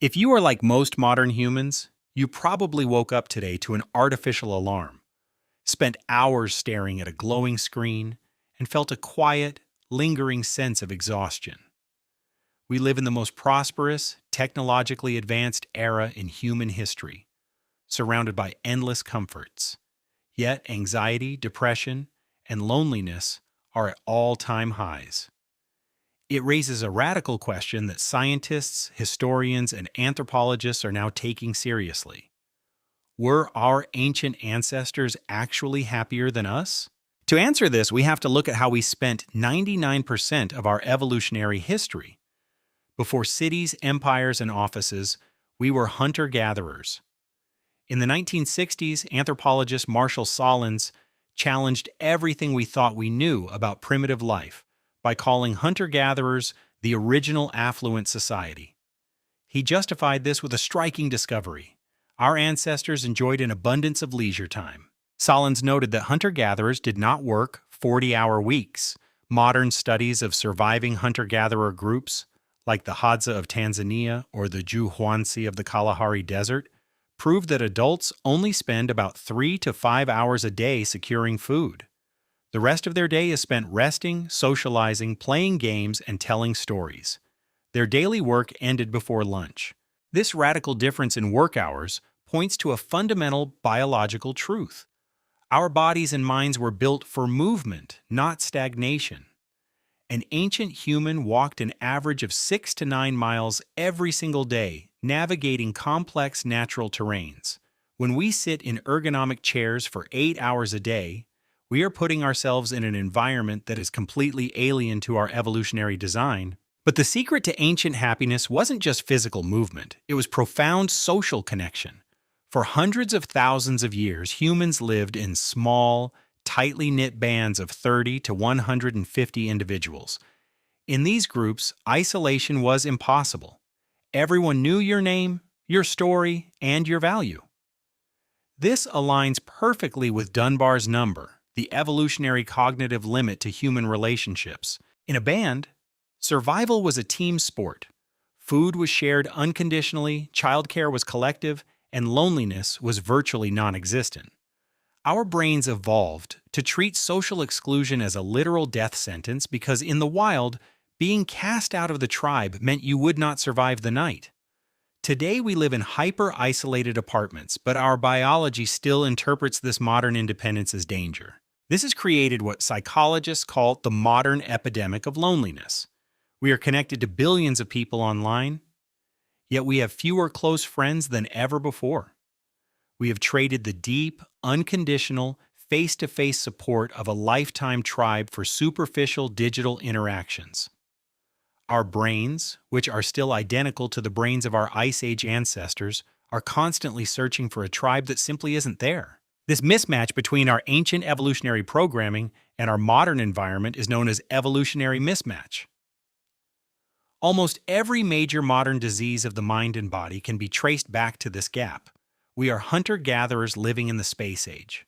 If you are like most modern humans, you probably woke up today to an artificial alarm, spent hours staring at a glowing screen, and felt a quiet, lingering sense of exhaustion. We live in the most prosperous, technologically advanced era in human history, surrounded by endless comforts. Yet anxiety, depression, and loneliness are at all-time highs. It raises a radical question that scientists, historians, and anthropologists are now taking seriously. Were our ancient ancestors actually happier than us? To answer this, we have to look at how we spent 99% of our evolutionary history. Before cities, empires, and offices, we were hunter-gatherers. In the 1960s, anthropologist Marshall Solins challenged everything we thought we knew about primitive life by calling hunter-gatherers the original affluent society. He justified this with a striking discovery. Our ancestors enjoyed an abundance of leisure time. Solins noted that hunter-gatherers did not work 40-hour weeks. Modern studies of surviving hunter-gatherer groups, like the Hadza of Tanzania or the Juhwansi of the Kalahari Desert, prove that adults only spend about 3 to 5 hours a day securing food. The rest of their day is spent resting, socializing, playing games, and telling stories. Their daily work ended before lunch. This radical difference in work hours points to a fundamental biological truth. Our bodies and minds were built for movement, not stagnation. An ancient human walked an average of 6 to 9 miles every single day, navigating complex natural terrains. When we sit in ergonomic chairs for 8 hours a day, we are putting ourselves in an environment that is completely alien to our evolutionary design. But the secret to ancient happiness wasn't just physical movement, it was profound social connection. For hundreds of thousands of years, humans lived in small, tightly knit bands of 30 to 150 individuals. In these groups, isolation was impossible. Everyone knew your name, your story, and your value. This aligns perfectly with Dunbar's number, the evolutionary cognitive limit to human relationships. In a band, survival was a team sport. Food was shared unconditionally, childcare was collective, and loneliness was virtually non-existent. Our brains evolved to treat social exclusion as a literal death sentence because in the wild, being cast out of the tribe meant you would not survive the night. Today we live in hyper-isolated apartments, but our biology still interprets this modern independence as danger. This has created what psychologists call the modern epidemic of loneliness. We are connected to billions of people online, yet we have fewer close friends than ever before. We have traded the deep, unconditional, face-to-face support of a lifetime tribe for superficial digital interactions. Our brains, which are still identical to the brains of our Ice Age ancestors, are constantly searching for a tribe that simply isn't there. This mismatch between our ancient evolutionary programming and our modern environment is known as evolutionary mismatch. Almost every major modern disease of the mind and body can be traced back to this gap. We are hunter-gatherers living in the space age.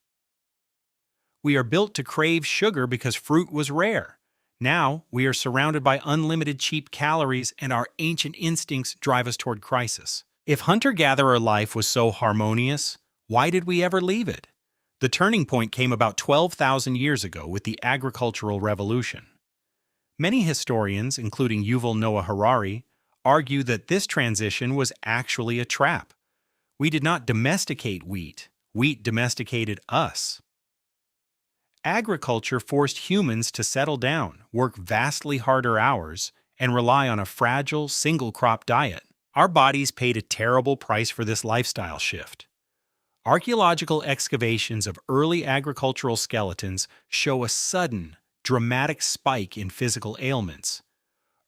We are built to crave sugar because fruit was rare. Now, we are surrounded by unlimited cheap calories and our ancient instincts drive us toward crisis. If hunter-gatherer life was so harmonious, why did we ever leave it? The turning point came about 12,000 years ago with the agricultural revolution. Many historians, including Yuval Noah Harari, argue that this transition was actually a trap. We did not domesticate wheat. Wheat domesticated us. Agriculture forced humans to settle down, work vastly harder hours, and rely on a fragile, single-crop diet. Our bodies paid a terrible price for this lifestyle shift. Archaeological excavations of early agricultural skeletons show a sudden, dramatic spike in physical ailments.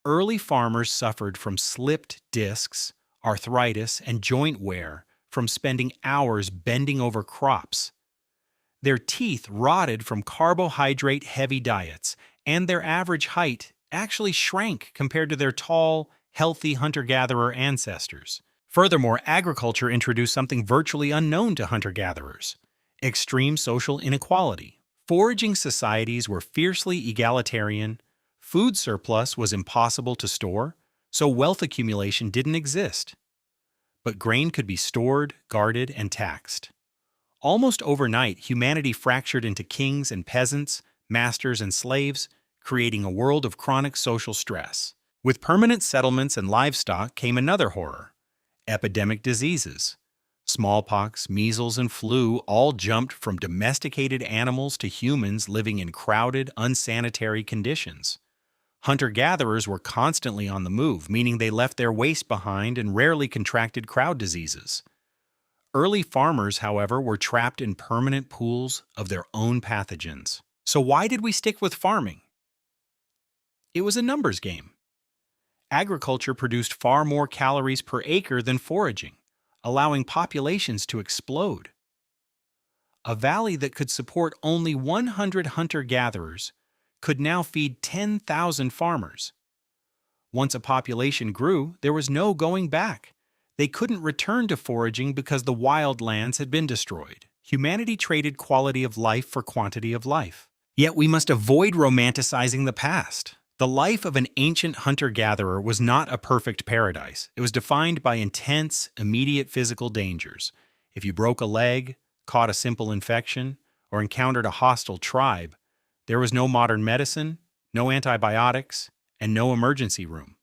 Early farmers suffered from slipped discs, arthritis, and joint wear from spending hours bending over crops. Their teeth rotted from carbohydrate-heavy diets, and their average height actually shrank compared to their tall, healthy hunter-gatherer ancestors. Furthermore, agriculture introduced something virtually unknown to hunter-gatherers: extreme social inequality. Foraging societies were fiercely egalitarian, food surplus was impossible to store, so wealth accumulation didn't exist. but grain could be stored, guarded, and taxed. Almost overnight, humanity fractured into kings and peasants, masters and slaves, creating a world of chronic social stress. With permanent settlements and livestock came another horror: epidemic diseases. Smallpox, measles, and flu all jumped from domesticated animals to humans living in crowded, unsanitary conditions. Hunter-gatherers were constantly on the move, meaning they left their waste behind and rarely contracted crowd diseases. Early farmers, however, were trapped in permanent pools of their own pathogens. So why did we stick with farming? It was a numbers game. Agriculture produced far more calories per acre than foraging, allowing populations to explode. A valley that could support only 100 hunter-gatherers could now feed 10,000 farmers. Once a population grew, there was no going back. They couldn't return to foraging because the wild lands had been destroyed. Humanity traded quality of life for quantity of life. Yet we must avoid romanticizing the past. The life of an ancient hunter-gatherer was not a perfect paradise. It was defined by intense, immediate physical dangers. If you broke a leg, caught a simple infection, or encountered a hostile tribe, there was no modern medicine, no antibiotics, and no emergency room.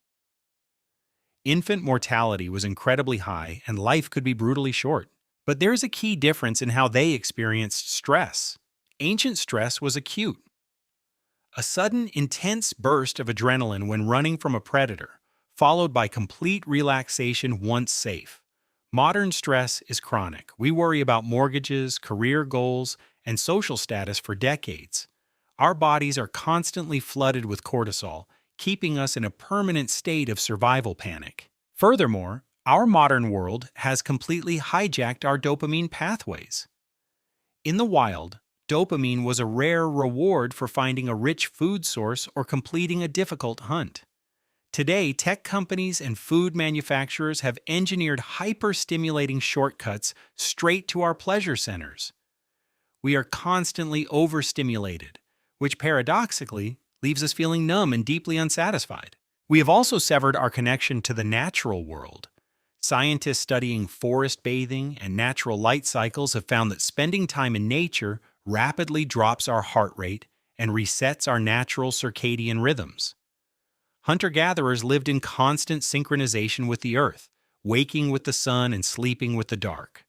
Infant mortality was incredibly high, and life could be brutally short. But there's a key difference in how they experienced stress. Ancient stress was acute. A sudden, intense burst of adrenaline when running from a predator, followed by complete relaxation once safe. Modern stress is chronic. We worry about mortgages, career goals, and social status for decades. Our bodies are constantly flooded with cortisol, keeping us in a permanent state of survival panic. Furthermore, our modern world has completely hijacked our dopamine pathways. In the wild, dopamine was a rare reward for finding a rich food source or completing a difficult hunt. Today, tech companies and food manufacturers have engineered hyper-stimulating shortcuts straight to our pleasure centers. We are constantly overstimulated, which paradoxically leaves us feeling numb and deeply unsatisfied. We have also severed our connection to the natural world. Scientists studying forest bathing and natural light cycles have found that spending time in nature rapidly drops our heart rate and resets our natural circadian rhythms. Hunter-gatherers lived in constant synchronization with the earth, waking with the sun and sleeping with the dark.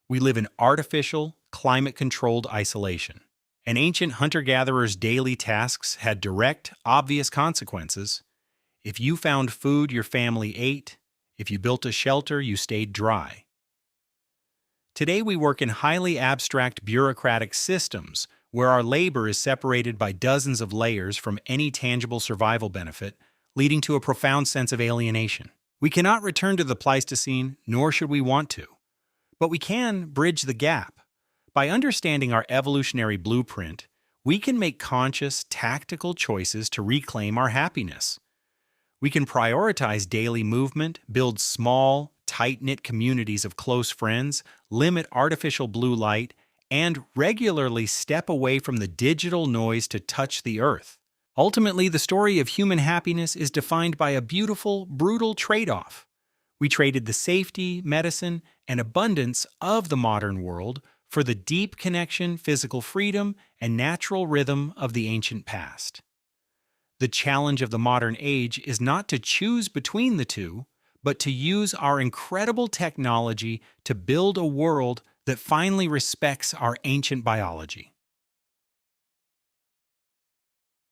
We live in artificial, climate-controlled isolation. An ancient hunter-gatherer's daily tasks had direct, obvious consequences. If you found food, your family ate. If you built a shelter, you stayed dry. Today we work in highly abstract bureaucratic systems where our labor is separated by dozens of layers from any tangible survival benefit, leading to a profound sense of alienation. We cannot return to the Pleistocene, nor should we want to. But we can bridge the gap. By understanding our evolutionary blueprint, we can make conscious, tactical choices to reclaim our happiness. We can prioritize daily movement, build small, tight-knit communities of close friends, limit artificial blue light, and regularly step away from the digital noise to touch the earth. Ultimately, the story of human happiness is defined by a beautiful, brutal trade-off. We traded the safety, medicine, and abundance of the modern world for the deep connection, physical freedom, and natural rhythm of the ancient past. The challenge of the modern age is not to choose between the two, but to use our incredible technology to build a world that finally respects our ancient biology.